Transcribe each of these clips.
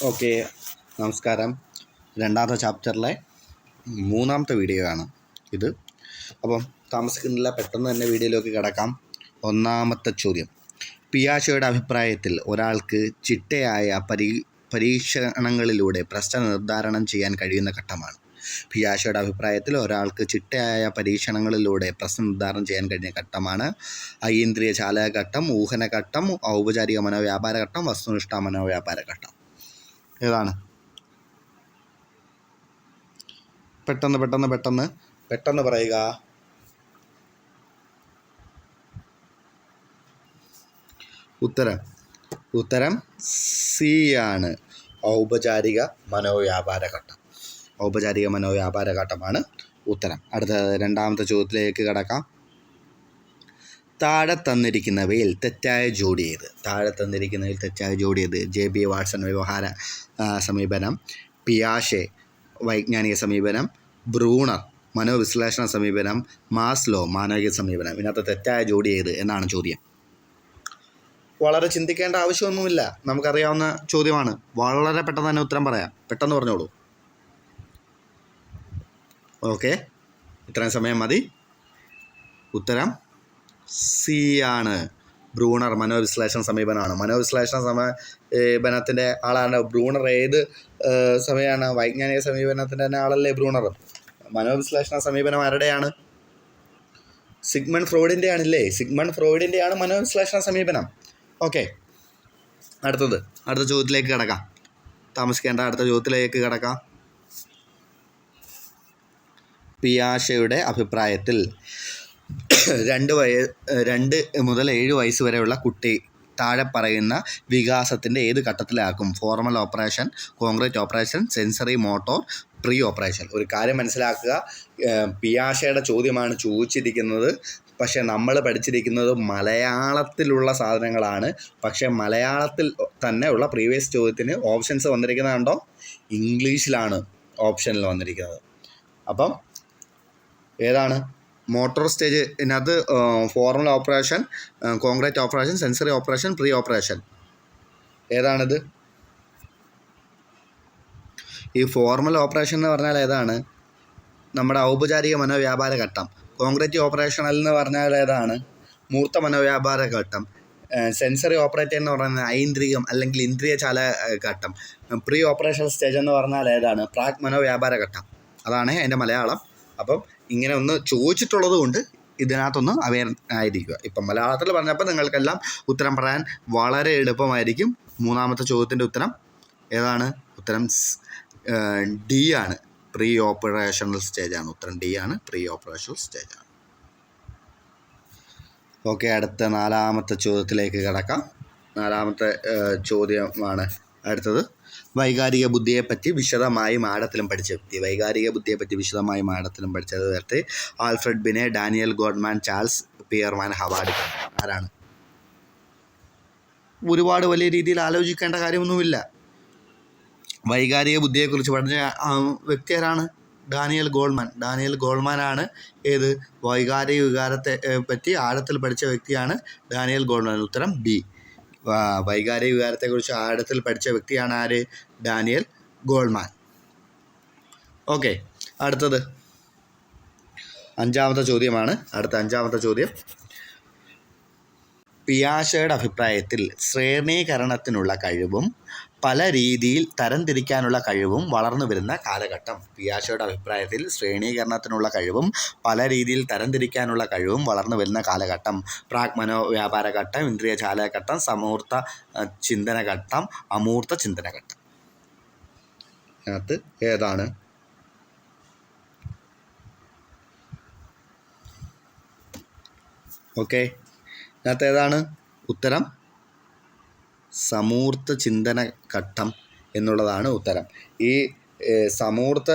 Okay, നമസ്കാരം. രണ്ടാമത്തെ ചാപ്റ്ററിലെ മൂന്നാമത്തെ വീഡിയോ ആണ് ഇത്. അപ്പം താമസിക്കുന്നില്ല, പെട്ടെന്ന് തന്നെ വീഡിയോയിലേക്ക് കിടക്കാം. ഒന്നാമത്തെ ചോദ്യം: പിയാഷയുടെ അഭിപ്രായത്തിൽ ഒരാൾക്ക് ചിട്ടയായ പരീക്ഷണങ്ങളിലൂടെ പ്രശ്ന നിർദ്ധാരണം ചെയ്യാൻ കഴിയുന്ന ഘട്ടമാണ്. പിയാഷയുടെ അഭിപ്രായത്തിൽ ഒരാൾക്ക് ചിട്ടയായ പരീക്ഷണങ്ങളിലൂടെ പ്രശ്ന നിർദ്ധാരണം ചെയ്യാൻ കഴിയുന്ന ഘട്ടമാണ് ഐന്ദ്രിയ ചാലകഘട്ടം, ഊഹനഘട്ടം, ഔപചാരിക മനോവ്യാപാര ഘട്ടം, വസ്തുനിഷ്ഠ മനോവ്യാപാര ഘട്ടം. ഏതാണ്? പെട്ടെന്ന് പറയുക. ഉത്തരം സി ആണ്. ഔപചാരിക മനോവ്യാപാര ഘട്ടം. ഔപചാരിക മനോവ്യാപാര ഘട്ടമാണ് ഉത്തരം. അടുത്ത രണ്ടാമത്തെ ചോദ്യത്തിലേക്ക് കടക്കാം. താഴെ തന്നിരിക്കുന്നവയിൽ തെറ്റായ ജോഡി ഏത്? JB വാട്സൺ വ്യവഹാര സമീപനം, പിയാഷെ വൈജ്ഞാനിക സമീപനം, ബ്രൂണർ മനോവിശ്ലേഷണ സമീപനം, മാസ്ലോ മാനവിക സമീപനം. ഇതിനകത്ത് തെറ്റായ ജോഡി ഏത് എന്നാണ് ചോദ്യം. വളരെ ചിന്തിക്കേണ്ട ആവശ്യമൊന്നുമില്ല, നമുക്കറിയാവുന്ന ചോദ്യമാണ്. വളരെ പെട്ടെന്ന് തന്നെ ഉത്തരം പറയാം. പെട്ടെന്ന് പറഞ്ഞോളൂ. ഓക്കെ, ഇത്രയും സമയം മതി. ഉത്തരം സി ആണ്. ബ്രൂണർ മനോവിശ്ലേഷണ സമീപനമാണ്. മനോവിശ്ലേഷണ സമീപനത്തിൻ്റെ ആളാണ് ബ്രൂണർ. ഏത് സമയമാണ്? വൈജ്ഞാനിക സമീപനത്തിൻ്റെ തന്നെ ആളല്ലേ ബ്രൂണർ. മനോവിശ്ലേഷണ സമീപനം ആരുടെയാണ്? സിഗ്മണ്ട് ഫ്രോയിഡിൻ്റെ ആണല്ലേ. സിഗ്മണ്ട് ഫ്രോയിഡിൻ്റെയാണ് മനോവിശ്ലേഷണ സമീപനം. ഓക്കെ, അടുത്ത ചോദ്യത്തിലേക്ക് കിടക്കാം. താമസിക്കേണ്ട, അടുത്ത ചോദ്യത്തിലേക്ക് കിടക്കാം. പിയാഷയുടെ അഭിപ്രായത്തിൽ 2 മുതൽ 7 വയസ്സ് വരെയുള്ള കുട്ടി താഴെ പറയുന്ന വികാസത്തിൻ്റെ ഏത് ഘട്ടത്തിലാക്കും? Formal operation, concrete operation, sensory motor, pre operation. ഒരു കാര്യം മനസ്സിലാക്കുക, പിയാഷയുടെ ചോദ്യമാണ് ചോദിച്ചിരിക്കുന്നത്. പക്ഷേ നമ്മൾ പഠിച്ചിരിക്കുന്നത് മലയാളത്തിലുള്ള സാധനങ്ങളാണ്. പക്ഷേ മലയാളത്തിൽ തന്നെ ഉള്ള പ്രീവിയസ് ചോദ്യത്തിന് ഓപ്ഷൻസ് വന്നിരിക്കുന്നത് കണ്ടോ? ഇംഗ്ലീഷിലാണ് ഓപ്ഷനിൽ വന്നിരിക്കുന്നത്. അപ്പം ഏതാണ്? മോട്ടോർ സ്റ്റേജ് ഇതിനകത്ത് formal operation, concrete operation, sensory operation, pre operation. ഏതാണിത്? ഈ ഫോർമൽ ഓപ്പറേഷൻ എന്ന് പറഞ്ഞാൽ ഏതാണ്? നമ്മുടെ ഔപചാരിക മനോവ്യാപാര ഘട്ടം. കോൺക്രീറ്റ് ഓപ്പറേഷണൽ എന്ന് പറഞ്ഞാൽ ഏതാണ്? മൂർത്ത മനോവ്യാപാര ഘട്ടം. സെൻസറി ഓപ്പറേറ്റർ എന്ന് പറയുന്നത് ഐന്ദ്രിയം അല്ലെങ്കിൽ ഇന്ദ്രിയ ചാല ഘട്ടം. പ്രീ ഓപ്പറേഷൻ സ്റ്റേജ് എന്ന് പറഞ്ഞാൽ ഏതാണ്? പ്രാക് മനോവ്യാപാര ഘട്ടം. അതാണ് അതിൻ്റെ മലയാളം. അപ്പം ഇങ്ങനെ ഒന്ന് ചോദിച്ചിട്ടുള്ളത് കൊണ്ട് ഇതിനകത്തൊന്ന് അവെയർ ആയിരിക്കുക. ഇപ്പം മലയാളത്തിൽ പറഞ്ഞപ്പോൾ നിങ്ങൾക്കെല്ലാം ഉത്തരം പറയാൻ വളരെ എളുപ്പമായിരിക്കും. മൂന്നാമത്തെ ചോദ്യത്തിൻ്റെ ഉത്തരം ഏതാണ്? ഉത്തരം ഡി ആണ്. പ്രീ ഓപ്പറേഷണൽ സ്റ്റേജാണ്. ഉത്തരം ഡി ആണ്. പ്രീ ഓപ്പറേഷണൽ സ്റ്റേജാണ്. ഓക്കെ, അടുത്ത നാലാമത്തെ ചോദ്യത്തിലേക്ക് കിടക്കാം. നാലാമത്തെ ചോദ്യമാണ് അടുത്തത്. വൈകാരിക ബുദ്ധിയെപ്പറ്റി വിശദമായും ആഴത്തിലും പഠിച്ച വ്യക്തി. Alfred Binet, Daniel Goldman, Charles Spearman, Howard. ആരാണ്? ഒരുപാട് വലിയ രീതിയിൽ ആലോചിക്കേണ്ട കാര്യമൊന്നുമില്ല. വൈകാരിക ബുദ്ധിയെക്കുറിച്ച് പഠിച്ച വ്യക്തി ആരാണ്? ഡാനിയൽ ഗോൾഡ്മാനാണ്. ഏത്? വൈകാരിക വികാരത്തെ പറ്റി ആഴത്തിൽ പഠിച്ച വ്യക്തിയാണ് ഡാനിയൽ ഗോൾഡ്മാൻ. ഉത്തരം ബി. വൈകാരിക വികാരത്തെക്കുറിച്ച് ആഴത്തിൽ പഠിച്ച വ്യക്തിയാണ് ആര്? Daniel Goldman. ഓക്കെ, അടുത്തത് അഞ്ചാമത്തെ ചോദ്യമാണ്. അഞ്ചാമത്തെ ചോദ്യം: പിയാഷയുടെ അഭിപ്രായത്തിൽ ശ്രേണീകരണത്തിനുള്ള കഴിവും പല രീതിയിൽ തരംതിരിക്കാനുള്ള കഴിവും വളർന്നു വരുന്ന കാലഘട്ടം. പിയാഷയുടെ അഭിപ്രായത്തിൽ ശ്രേണീകരണത്തിനുള്ള കഴിവും പല രീതിയിൽ തരംതിരിക്കാനുള്ള കഴിവും വളർന്നു വരുന്ന കാലഘട്ടം. പ്രാക് മനോവ്യാപാര ഘട്ടം, ഇന്ദ്രിയ ചാലകഘട്ടം, സമൂർത്ത ചിന്തനഘട്ടം, അമൂർത്ത ചിന്തനഘട്ടം. അതിനകത്ത് ഏതാണ്? ഓക്കെ, ഇതിനകത്ത് ഏതാണ് ഉത്തരം? സമൂർത്ത ചിന്തന ഘട്ടം എന്നുള്ളതാണ് ഉത്തരം. ഈ സമൂർത്ത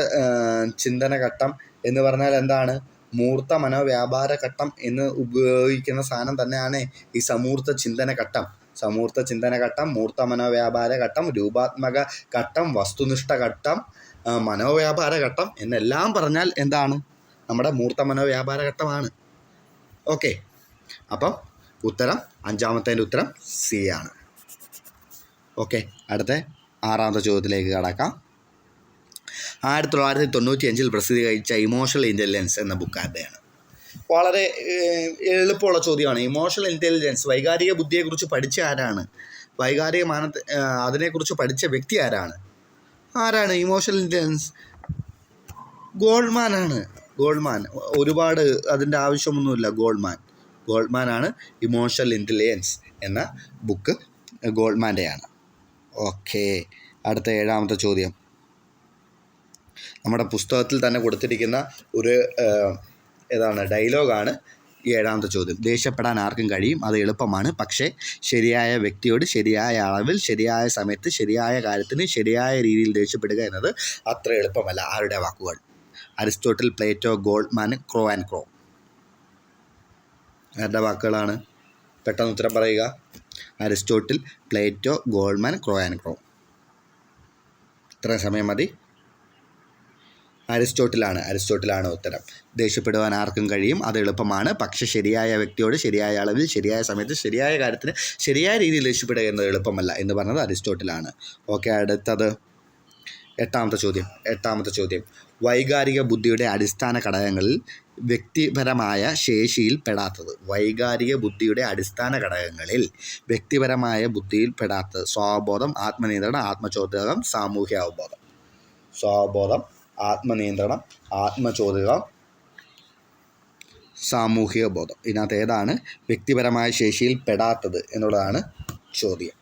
ചിന്തന ഘട്ടം എന്ന് പറഞ്ഞാൽ എന്താണ്? മൂർത്ത മനോവ്യാപാര ഘട്ടം എന്ന് ഉപയോഗിക്കുന്ന സാധനം തന്നെയാണ് ഈ സമൂർത്ത ചിന്തന ഘട്ടം. സമൂർത്ത ചിന്തന ഘട്ടം, മൂർത്ത മനോവ്യാപാര ഘട്ടം, രൂപാത്മക ഘട്ടം, വസ്തുനിഷ്ഠ ഘട്ടം, മനോവ്യാപാര ഘട്ടം എന്നെല്ലാം പറഞ്ഞാൽ എന്താണ്? നമ്മുടെ മൂർത്ത മനോവ്യാപാര ഘട്ടമാണ്. ഓക്കെ, അപ്പം ഉത്തരം അഞ്ചാമത്തേൻ്റെ ഉത്തരം സി ആണ്. ഓക്കെ, അടുത്ത 6ാമത്തെ ചോദ്യത്തിലേക്ക് കടക്കാം. 1995 പ്രസിദ്ധീകരിച്ച ഇമോഷണൽ ഇൻ്റലിജൻസ് എന്ന ബുക്ക് ആരുടെയാണ്? വളരെ എളുപ്പമുള്ള ചോദ്യമാണ്. ഇമോഷണൽ ഇൻ്റലിജൻസ്, വൈകാരിക ബുദ്ധിയെക്കുറിച്ച് പഠിച്ച ആരാണ്? അതിനെക്കുറിച്ച് പഠിച്ച വ്യക്തി ആരാണ്? Emotional intelligence? ഗോൾഡ്മാനാണ്. ഒരുപാട് അതിൻ്റെ ആവശ്യമൊന്നുമില്ല. ഗോൾഡ്മാനാണ് ഇമോഷണൽ ഇൻ്റലിജൻസ് എന്ന ബുക്ക് ഗോൾഡ്മാൻ്റെയാണ്. ഓക്കെ, അടുത്ത 7ാമത്തെ ചോദ്യം. നമ്മുടെ പുസ്തകത്തിൽ തന്നെ കൊടുത്തിരിക്കുന്ന ഒരു ഡയലോഗാണ് ഈ 7ാമത്തെ ചോദ്യം. ദേഷ്യപ്പെടാൻ ആർക്കും കഴിയും, അത് എളുപ്പമാണ്. പക്ഷേ ശരിയായ വ്യക്തിയോട് ശരിയായ അളവിൽ ശരിയായ സമയത്ത് ശരിയായ കാര്യത്തിന് ശരിയായ രീതിയിൽ ദേഷ്യപ്പെടുക എന്നത് അത്ര എളുപ്പമല്ല. ആരുടെ വാക്കുകൾ? Aristotle, Plato, Goldman, Crow and Crow. ആരുടെ വാക്കുകളാണ്? പെട്ടെന്ന് ഉത്തരം പറയുക. Aristotle, Plato, Goldman, Crow and Crow. ഇത്രയും സമയം മതി. അരിസ്റ്റോട്ടിലാണ് ഉത്തരം. ദേഷ്യപ്പെടുവാൻ ആർക്കും കഴിയും, അത് എളുപ്പമാണ്. പക്ഷേ ശരിയായ വ്യക്തിയോട് ശരിയായ അളവിൽ ശരിയായ സമയത്ത് ശരിയായ കാര്യത്തിന് ശരിയായ രീതിയിൽ ദേഷ്യപ്പെടുക എന്നത് എളുപ്പമല്ല എന്ന് പറഞ്ഞത് അരിസ്റ്റോട്ടിലാണ്. ഓക്കെ, അടുത്തത് 8ാമത്തെ ചോദ്യം. വൈകാരിക ബുദ്ധിയുടെ അടിസ്ഥാന ഘടകങ്ങളിൽ വ്യക്തിപരമായ ശേഷിയിൽ പെടാത്തത്. സ്വബോധം, ആത്മനിയന്ത്രണം, ആത്മചോദകം, സാമൂഹ്യ അവബോധം. സ്വബോധം, ആത്മനിയന്ത്രണം, ആത്മചോദകം, സാമൂഹിക ബോധം. ഇതിനകത്ത് ഏതാണ് വ്യക്തിപരമായ ശേഷിയിൽ പെടാത്തത് എന്നുള്ളതാണ് ചോദ്യം.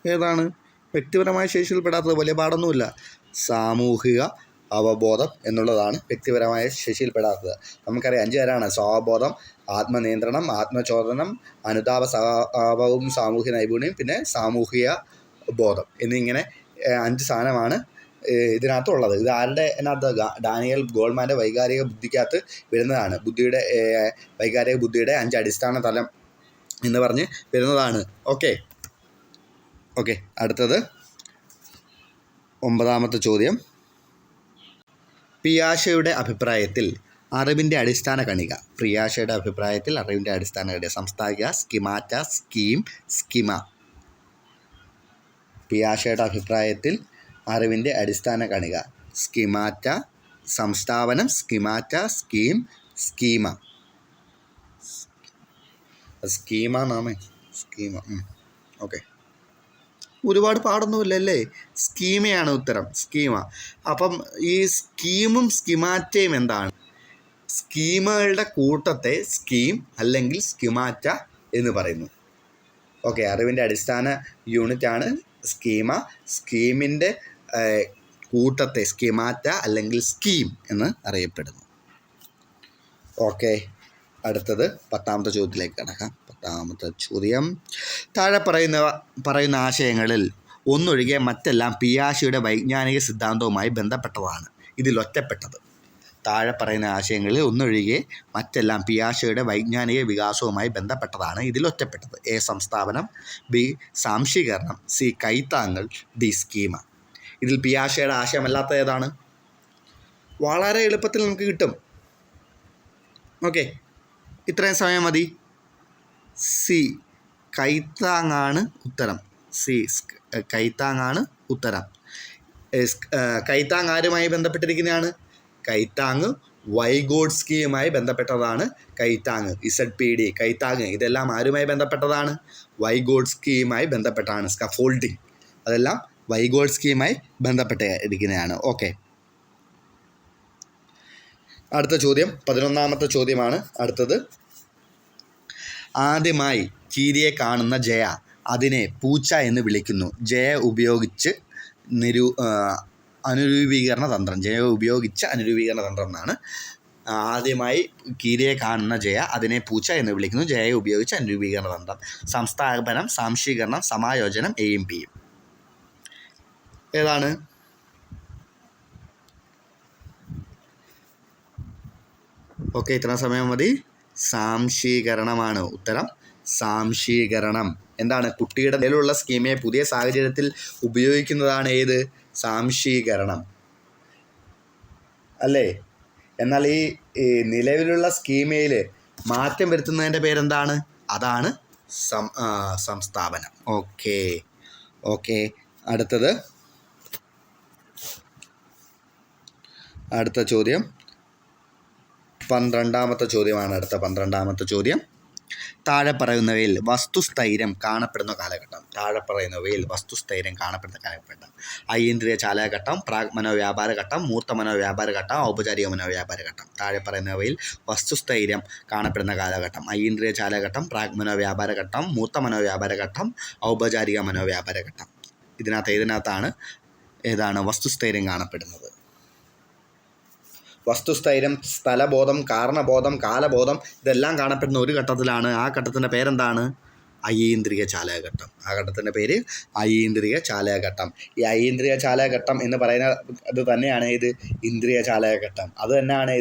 ഏതാണ് വ്യക്തിപരമായ ശേഷിയിൽ പെടാത്തത്? വലിയ പാടൊന്നുമില്ല. സാമൂഹിക അവബോധം എന്നുള്ളതാണ് വ്യക്തിപരമായ ശേഷിയിൽ പെടാത്തത്. നമുക്കറിയാം 5 പേരാണ്: സ്വബോധം, ആത്മനിയന്ത്രണം, ആത്മചോദനം, അനുതാപ സ്വഭാവവും സാമൂഹ്യ നൈപുണ്യം, പിന്നെ സാമൂഹിക ബോധം എന്നിങ്ങനെ 5 സാധനമാണ് ഇതിനകത്തുള്ളത്. ഇത് ആരുടെ ഡാനിയൽ ഗോൾഡ്മാൻ്റെ വൈകാരിക ബുദ്ധിക്കകത്ത് വരുന്നതാണ്. വൈകാരിക ബുദ്ധിയുടെ 5 അടിസ്ഥാന തലം എന്ന് പറഞ്ഞ് വരുന്നതാണ്. ഓക്കെ, അടുത്തത് 9ാമത്തെ ചോദ്യം. പിയാഷെയുടെ അഭിപ്രായത്തിൽ അറിവിൻ്റെ അടിസ്ഥാന കണിക. സംസ്ഥായിക, സ്കിമാറ്റ, സ്കീം, സ്കിമ. പിയാഷെയുടെ അഭിപ്രായത്തിൽ അറിവിൻ്റെ അടിസ്ഥാന കണിക. സ്കിമാറ്റ, സംസ്ഥാപനം, സ്കിമാറ്റ, സ്കീം, സ്കീമ. ഓക്കെ, ഒരുപാട് പാടൊന്നുമില്ലല്ലേ. സ്കീമയാണ് ഉത്തരം. അപ്പം ഈ സ്കീമും സ്കിമാറ്റയും എന്താണ്? സ്കീമകളുടെ കൂട്ടത്തെ സ്കീം അല്ലെങ്കിൽ സ്കിമാറ്റ എന്ന് പറയുന്നു. ഓക്കെ, അറിവിൻ്റെ അടിസ്ഥാന യൂണിറ്റാണ് സ്കീമ. സ്കീമിൻ്റെ കൂട്ടത്തെ സ്കിമാറ്റ അല്ലെങ്കിൽ സ്കീം എന്ന് അറിയപ്പെടുന്നു. ഓക്കെ, അടുത്തത് 10ാമത്തെ ചോദ്യത്തിലേക്ക് കടക്കാം. 10ാമത്തെ ചോദ്യം. താഴെ പറയുന്ന ആശയങ്ങളിൽ ഒന്നൊഴികെ മറ്റെല്ലാം പിയാഷെയുടെ വൈജ്ഞാനിക സിദ്ധാന്തവുമായി ബന്ധപ്പെട്ടതാണ്. ഇതിലൊറ്റപ്പെട്ടത്. താഴെ പറയുന്ന ആശയങ്ങളിൽ ഒന്നൊഴികെ മറ്റെല്ലാം പിയാഷെയുടെ വൈജ്ഞാനിക വികാസവുമായി ബന്ധപ്പെട്ടതാണ്. ഇതിലൊറ്റപ്പെട്ടത്. എ. സംസ്ഥാപനം, ബി. സാംശീകരണം, സി. കൈത്താങ്ങൽ, ഡി. സ്കീമ. ഇതിൽ പിയാഷെയുടെ ആശയമല്ലാത്ത ഏതാണ്? വളരെ എളുപ്പത്തിൽ നമുക്ക് കിട്ടും. ഓക്കെ, ഇത്രയും സമയം മതി. സി. കൈത്താങ്ങാണ് ഉത്തരം. കൈത്താങ് ആരുമായി ബന്ധപ്പെട്ടിരിക്കുന്നതാണ്? കൈത്താങ് വൈഗോട്സ്കിയുമായി ബന്ധപ്പെട്ടതാണ്. കൈത്താങ്, ZPD, കൈത്താങ് ഇതെല്ലാം ആരുമായി ബന്ധപ്പെട്ടതാണ്? വൈഗോട്സ്കിയുമായി ബന്ധപ്പെട്ടാണ്. സ്കഫോൾഡിങ് അതെല്ലാം വൈഗോട്സ്കിയുമായി ബന്ധപ്പെട്ടിരിക്കുന്നതാണ്. ഓക്കെ, അടുത്ത ചോദ്യം 11ാമത്തെ ചോദ്യമാണ്. അടുത്തത്. ആദ്യമായി കീരിയെ കാണുന്ന ജയ അതിനെ പൂച്ച എന്ന് വിളിക്കുന്നു. ജയ ഉപയോഗിച്ച് അനുരൂപീകരണ തന്ത്രം എന്നാണ്. ആദ്യമായി കീരിയെ കാണുന്ന ജയ അതിനെ പൂച്ച എന്ന് വിളിക്കുന്നു. ജയയെ ഉപയോഗിച്ച് അനുരൂപീകരണ തന്ത്രം. സംസ്ഥാപനം, സാംശീകരണം, സമായോജനം, എയും പിയും. ഏതാണ്? ഓക്കെ, ഇത്ര സമയം മതി. സാംശീകരണമാണ് ഉത്തരം. സാംശീകരണം എന്താണ്? കുട്ടിയുടെ നിലവിലുള്ള സ്കീമയെ പുതിയ സാഹചര്യത്തിൽ ഉപയോഗിക്കുന്നതാണ് ഏത്? സാംശീകരണം അല്ലേ? എന്നാൽ ഈ നിലവിലുള്ള സ്കീമയിൽ മാറ്റം വരുത്തുന്നതിൻ്റെ പേരെന്താണ്? അതാണ് സംസ്ഥാപനം. ഓക്കെ. അടുത്ത ചോദ്യം 12ാമത്തെ ചോദ്യമാണ്. അടുത്ത ചോദ്യം, താഴെ പറയുന്നവയിൽ വസ്തുസ്ഥൈര്യം കാണപ്പെടുന്ന കാലഘട്ടം. ഐന്ദ്രിയ ചാലകഘട്ടം, പ്രാഗ് മനോവ്യാപാര ഘട്ടം, മൂർത്ത മനോവ്യാപാര ഘട്ടം, ഔപചാരിക മനോവ്യാപാര ഘട്ടം. താഴെ പറയുന്നവയിൽ വസ്തുസ്ഥൈര്യം കാണപ്പെടുന്ന കാലഘട്ടം. ഐന്ദ്രിയ ചാലകഘട്ടം, പ്രാഗ് മനോവ്യാപാര ഘട്ടം, മൂർത്ത മനോവ്യാപാര ഘട്ടം, ഔപചാരിക മനോവ്യാപാര ഘട്ടം. ഏതാണ് വസ്തുസ്ഥൈര്യം കാണപ്പെടുന്നത്? വസ്തുസ്ഥൈര്യം, സ്ഥലബോധം, കാരണബോധം, കാലബോധം ഇതെല്ലാം കാണപ്പെടുന്ന ഒരു ഘട്ടത്തിലാണ്. ആ ഘട്ടത്തിൻ്റെ പേരെന്താണ്? ഐന്ദ്രിയ ചാലകഘട്ടം. ആ ഘട്ടത്തിൻ്റെ പേര് ഐന്ദ്രിയ ചാലകഘട്ടം. ഈ ഐന്ദ്രിയ ചാലകഘട്ടം എന്ന് പറയുന്ന അത് തന്നെയാണ് ഇന്ദ്രിയ ചാലകഘട്ടം. അത് തന്നെയാണ്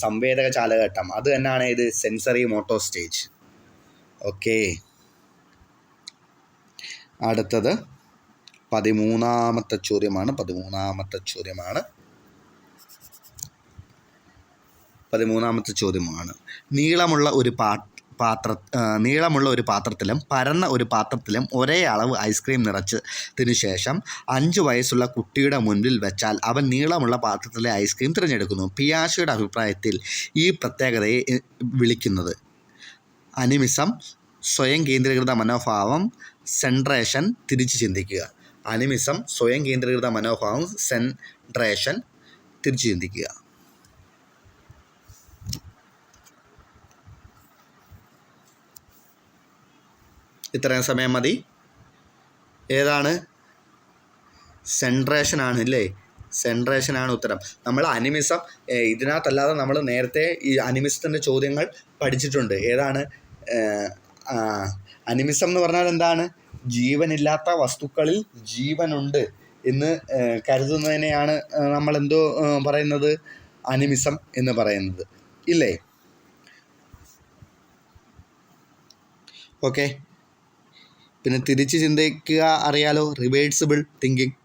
സംവേദക ചാലകഘട്ടം. അത് തന്നെയാണ് സെൻസറി മോട്ടോർ സ്റ്റേജ്. ഓക്കെ. അടുത്തത് 13ാമത്തെ ചോദ്യമാണ്. 13ാമത്തെ ചോദ്യമാണ്. നീളമുള്ള ഒരു പാത്രത്തിലും പരന്ന ഒരു പാത്രത്തിലും ഒരേ അളവ് ഐസ്ക്രീം നിറച്ചതിനു ശേഷം 5 വയസ്സുള്ള കുട്ടിയുടെ മുൻപിൽ വെച്ചാൽ അവൻ നീളമുള്ള പാത്രത്തിലെ ഐസ്ക്രീം തിരഞ്ഞെടുക്കുന്നു. പിയാഷയുടെ അഭിപ്രായത്തിൽ ഈ പ്രത്യേകതയെ വിളിക്കുന്നത് അനിമിസം, സ്വയം കേന്ദ്രീകൃത മനോഭാവം, സെൻട്രേഷൻ, തിരിച്ച് ചിന്തിക്കുക. അനിമിസം, സ്വയം കേന്ദ്രീകൃത മനോഭാവം, സെൻട്രേഷൻ, തിരിച്ച് ചിന്തിക്കുക. ഇത്രയും സമയം മതി. ഏതാണ്? സെൻട്രേഷനാണ് അല്ലേ? സെൻട്രേഷനാണ് ഉത്തരം. നമ്മൾ അനിമിസം ഇതിനകത്തല്ലാതെ നമ്മൾ നേരത്തെ ഈ അനിമിസത്തിൻ്റെ ചോദ്യങ്ങൾ പഠിച്ചിട്ടുണ്ട്. ഏതാണ് അനിമിസം എന്ന് പറഞ്ഞാൽ എന്താണ്? ജീവനില്ലാത്ത വസ്തുക്കളിൽ ജീവനുണ്ട് എന്ന് കരുതുന്നതിനെയാണ് നമ്മളെന്തോ പറയുന്നത്? അനിമിസം എന്ന് പറയുന്നത് ഇല്ലേ? ഓക്കെ. പിന്നെ തിരിച്ച് ചിന്തിക്കുക അറിയാലോ, റിവേഴ്സിബിൾ തിങ്കിങ്.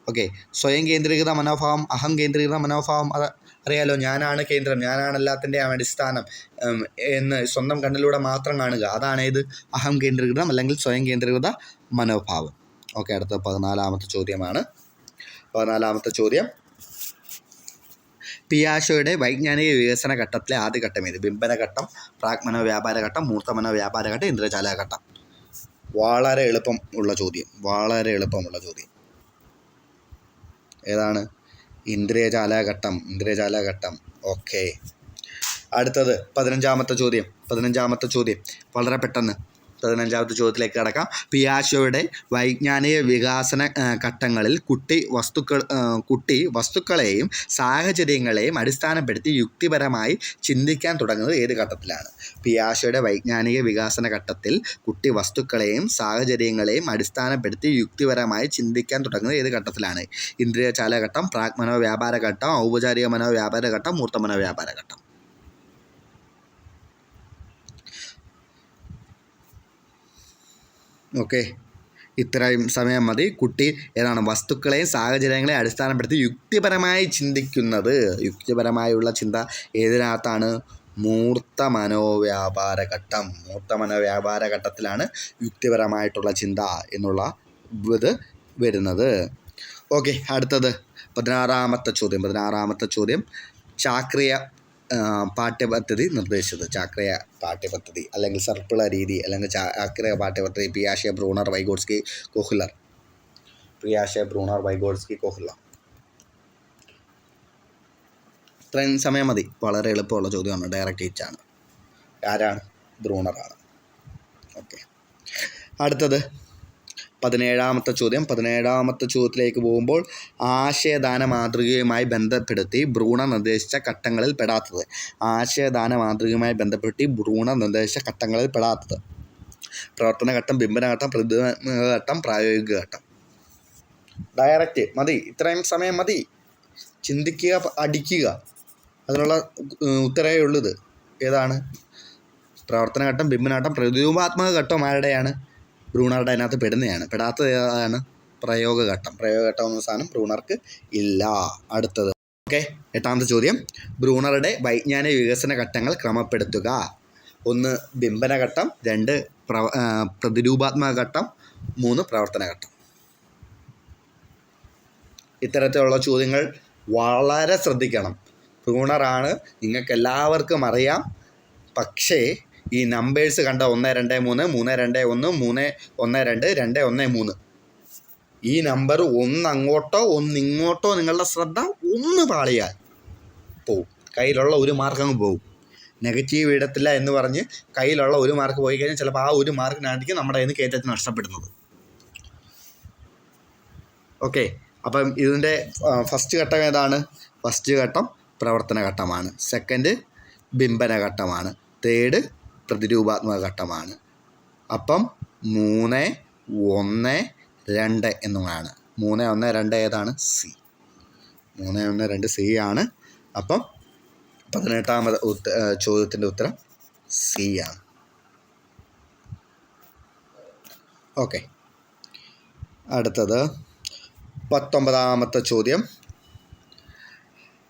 ഓക്കെ. സ്വയം കേന്ദ്രീകൃത മനോഭാവം, അഹം കേന്ദ്രീകൃത മനോഭാവം അത് അറിയാലോ. ഞാനാണ് കേന്ദ്രം, ഞാനാണ് എല്ലാത്തിൻ്റെയും അടിസ്ഥാനം എന്ന് സ്വന്തം കണ്ണിലൂടെ മാത്രം കാണുക. അതാണ് അഹം കേന്ദ്രീകൃതം അല്ലെങ്കിൽ സ്വയം കേന്ദ്രീകൃത മനോഭാവം. ഓക്കെ. അടുത്ത 14ാമത്തെ ചോദ്യമാണ്. 14ാമത്തെ ചോദ്യം, പിയാഷോയുടെ വൈജ്ഞാനിക വികസന ഘട്ടത്തിലെ ആദ്യ ഘട്ടം ഏത്? ബിംബന ഘട്ടം, പ്രാഗ് മനോവ്യാപാര ഘട്ടം, മൂർത്ത മനോവ്യാപാര ഘട്ടം, ഇന്ദ്രിയചാലക ഘട്ടം. വളരെ എളുപ്പമുള്ള ചോദ്യം. ഏതാണ്? ഇന്ദ്രിയചാലക ഘട്ടം. ഓക്കെ. അടുത്തത് 15ാമത്തെ ചോദ്യം. വളരെ പെട്ടെന്ന് 15ാമത്തെ ചോദ്യത്തിലേക്ക് കടക്കാം. പിയാഷോയുടെ വൈജ്ഞാനിക വികാസന ഘട്ടങ്ങളിൽ കുട്ടി വസ്തുക്കളെയും സാഹചര്യങ്ങളെയും അടിസ്ഥാനപ്പെടുത്തി യുക്തിപരമായി ചിന്തിക്കാൻ തുടങ്ങുന്നത് ഏത് ഘട്ടത്തിലാണ്? പിയാഷോയുടെ വൈജ്ഞാനിക വികാസന ഘട്ടത്തിൽ കുട്ടി വസ്തുക്കളെയും സാഹചര്യങ്ങളെയും അടിസ്ഥാനപ്പെടുത്തി യുക്തിപരമായി ചിന്തിക്കാൻ തുടങ്ങുന്നത് ഏത് ഘട്ടത്തിലാണ്? ഇന്ദ്രിയ ചാലഘട്ടം, പ്രാഗ് മനോവ്യാപാര ഘട്ടം, ഔപചാരിക മനോവ്യാപാര ഘട്ടം, മൂർത്ത മനോവ്യാപാര ഘട്ടം. ഓക്കെ. ഇത്രയും സമയം മതി. കുട്ടി ഏതാണ്? വസ്തുക്കളെയും സാഹചര്യങ്ങളെയും അടിസ്ഥാനപ്പെടുത്തി യുക്തിപരമായി ചിന്തിക്കുന്നത്. യുക്തിപരമായുള്ള ചിന്ത ഏതിനകത്താണ്? മൂർത്ത മനോവ്യാപാര ഘട്ടത്തിലാണ് യുക്തിപരമായിട്ടുള്ള ചിന്ത എന്നുള്ള ഇത് വരുന്നത്. ഓക്കെ. അടുത്തത് 16ാമത്തെ ചോദ്യം. ചാക്രിയ പാഠ്യപദ്ധതി നിർദ്ദേശിച്ചത്. ചാക്രിയ പാഠ്യപദ്ധതി അല്ലെങ്കിൽ സർപ്പിള രീതി അല്ലെങ്കിൽ ചാക്രിയ പാഠ്യപദ്ധതി പിയാഷെ, ബ്രൂണർ, വൈഗോട്സ്കി, കോഹ്ലർ. ഇത്രയും സമയം മതി. വളരെ എളുപ്പമുള്ള ചോദ്യമാണ്. ഡയറക്റ്റ് ഹിറ്റാണ്. ആരാണ്? ബ്രൂണറാണ്. ഓക്കെ. അടുത്തത് 17ാമത്തെ ചോദ്യത്തിലേക്ക് പോകുമ്പോൾ ആശയദാന മാതൃകയുമായി ബന്ധപ്പെടുത്തി ബ്രൂണർ നിർദ്ദേശിച്ച ഘട്ടങ്ങളിൽ പെടാത്തത്. പ്രവർത്തന ഘട്ടം, ബിംബന ഘട്ടം, പ്രതിബിംബ ഘട്ടം, പ്രായോഗിക ഘട്ടം. ഡയറക്റ്റ് മതി. ഇത്രയും സമയം മതി. ചിന്തിക്കുക, അടിക്കുക. അതിനുള്ള ഉത്തരവേ ഉള്ളത്. ഏതാണ്? പ്രവർത്തന ഘട്ടം, ബിംബന ഘട്ടം, പ്രതിരൂപാത്മക ഘട്ടം ആരുടെയാണ്? ബ്രൂണറുടെ അതിനകത്ത് പെടാത്തത് ഏതാണ്? പ്രയോഗഘട്ടം എന്ന സാധനം ബ്രൂണർക്ക് ഇല്ല. അടുത്തത്. ഓക്കെ. 8ാമത്തെ ചോദ്യം. ബ്രൂണറുടെ വൈജ്ഞാനിക വികസന ഘട്ടങ്ങൾ ക്രമപ്പെടുത്തുക. 1 ബിംബന ഘട്ടം, 2 പ്രതിരൂപാത്മക ഘട്ടം, 3 പ്രവർത്തന ഘട്ടം. ഇത്തരത്തിലുള്ള ചോദ്യങ്ങൾ വളരെ ശ്രദ്ധിക്കണം. പ്രൂണറാണ്, നിങ്ങൾക്കെല്ലാവർക്കും അറിയാം. പക്ഷേ ഈ നമ്പേഴ്സ് കണ്ട 1, 2, 3, 3, 2, 1, 3, 1, 2, 2, 1, 3 ഈ നമ്പർ ഒന്നങ്ങോട്ടോ ഒന്നിങ്ങോട്ടോ നിങ്ങളുടെ ശ്രദ്ധ ഒന്ന് പാളിയാൽ പോവും. കയ്യിലുള്ള 1 മാർക്ക് അങ്ങ് പോവും. നെഗറ്റീവ് ഇടത്തില്ല എന്ന് പറഞ്ഞ് കയ്യിലുള്ള 1 മാർക്ക് പോയി കഴിഞ്ഞാൽ ചിലപ്പോൾ ആ 1 മാർക്കിനായിരിക്കും നമ്മുടെ കയ്യിൽ നിന്ന് കയറ്റത്തിൽ നഷ്ടപ്പെടുന്നത്. ഓക്കെ, അപ്പം ഇതിൻ്റെ ഫസ്റ്റ് ഘട്ടം ഏതാണ്? ഫസ്റ്റ് ഘട്ടം പ്രവർത്തന ഘട്ടമാണ്. സെക്കൻഡ് ബിംബന ഘട്ടമാണ്. തേർഡ് പ്രതിരൂപാത്മക ഘട്ടമാണ്. അപ്പം 3, 1, 2 എന്നുമാണ്. 3, 1, 2 ഏതാണ്? സി. 3, 1, 2 സി ആണ്. അപ്പം 18ാമത് ചോദ്യത്തിൻ്റെ ഉത്തരം സി ആണ്. ഓക്കെ, അടുത്തത് 19ാമത്തെ ചോദ്യം.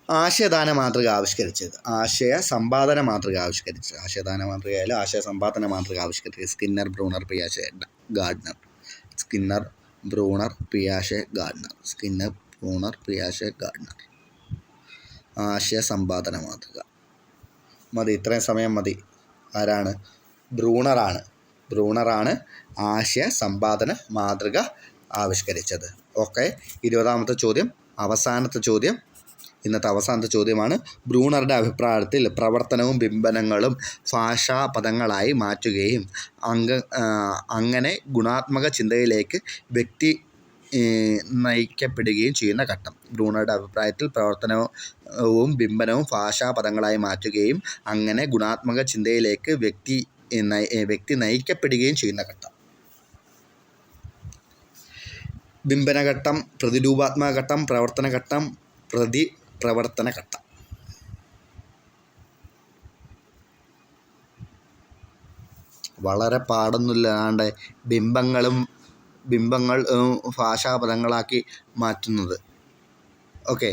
ആശയദാന മാതൃക ആവിഷ്കരിച്ചത്. ആശയ സമ്പാദന മാതൃക ആവിഷ്കരിച്ചത്. ആശയദാന മാതൃകയായാലും ആശയ സമ്പാദന മാതൃക ആവിഷ്കരിച്ചത് സ്കിന്നർ, ബ്രൂണർ, പിയാഷെ, ഗാർഡ്നർ. സ്കിന്നർ, ബ്രൂണർ, പിയാഷെ, ഗാർഡ്നർ. സ്കിന്നർ, ബ്രൂണർ, പിയാഷെ, ഗാർഡ്നർ. ആശയ സമ്പാദന മാതൃക മതി, ഇത്രയും സമയം മതി. ആരാണ്? ബ്രൂണറാണ്. ബ്രൂണറാണ് ആശയ സമ്പാദന മാതൃക ആവിഷ്കരിച്ചത്. ഓക്കെ, 20ാമത്തെ ചോദ്യം, അവസാനത്തെ ചോദ്യം, ഇന്നത്തെ അവസാനത്തെ ചോദ്യമാണ്. ബ്രൂണറുടെ അഭിപ്രായത്തിൽ പ്രവർത്തനവും ബിംബനങ്ങളും ഭാഷാപദങ്ങളായി മാറ്റുകയും അങ്ങനെ ഗുണാത്മക ചിന്തയിലേക്ക് വ്യക്തി നയിക്കപ്പെടുകയും ചെയ്യുന്ന ഘട്ടം. ബ്രൂണറുടെ അഭിപ്രായത്തിൽ പ്രവർത്തനവും ബിംബനവും ഭാഷാപദങ്ങളായി മാറ്റുകയും അങ്ങനെ ഗുണാത്മക ചിന്തയിലേക്ക് വ്യക്തി നയിക്കപ്പെടുകയും ചെയ്യുന്ന ഘട്ടം. ബിംബനഘട്ടം, പ്രതിരൂപാത്മക ഘട്ടം, പ്രവർത്തന ഘട്ടം, പ്രവർത്തന ഘട്ടം. വളരെ പാടൊന്നുമില്ലാണ്ട് ബിംബങ്ങൾ ഭാഷാപദങ്ങളാക്കി മാറ്റുന്നത്. ഓക്കെ,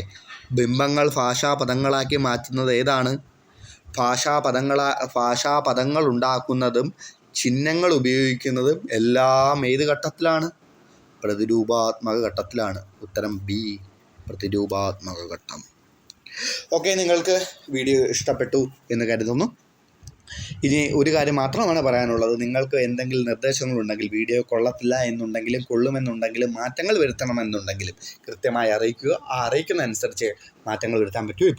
ബിംബങ്ങൾ ഭാഷാപദങ്ങളാക്കി മാറ്റുന്നത് ഏതാണ്? ഭാഷാപദങ്ങൾ ഉണ്ടാക്കുന്നതും ചിഹ്നങ്ങൾ ഉപയോഗിക്കുന്നതും എല്ലാം ഏത് ഘട്ടത്തിലാണ്? പ്രതിരൂപാത്മക ഘട്ടത്തിലാണ്. ഉത്തരം ബി, പ്രതിരൂപാത്മക ഘട്ടം. ഓക്കെ, നിങ്ങൾക്ക് വീഡിയോ ഇഷ്ടപ്പെട്ടു എന്ന് കരുതുന്നു. ഇനി ഒരു കാര്യം മാത്രമാണ് പറയാനുള്ളത്. നിങ്ങൾക്ക് എന്തെങ്കിലും നിർദ്ദേശങ്ങളുണ്ടെങ്കിൽ, വീഡിയോ കൊള്ളത്തില്ല എന്നുണ്ടെങ്കിലും കൊള്ളുമെന്നുണ്ടെങ്കിലും മാറ്റങ്ങൾ വരുത്തണമെന്നുണ്ടെങ്കിലും കൃത്യമായി അറിയിക്കുക. ആ അറിയിക്കുന്ന അനുസരിച്ച് മാറ്റങ്ങൾ വരുത്താൻ പറ്റൂ.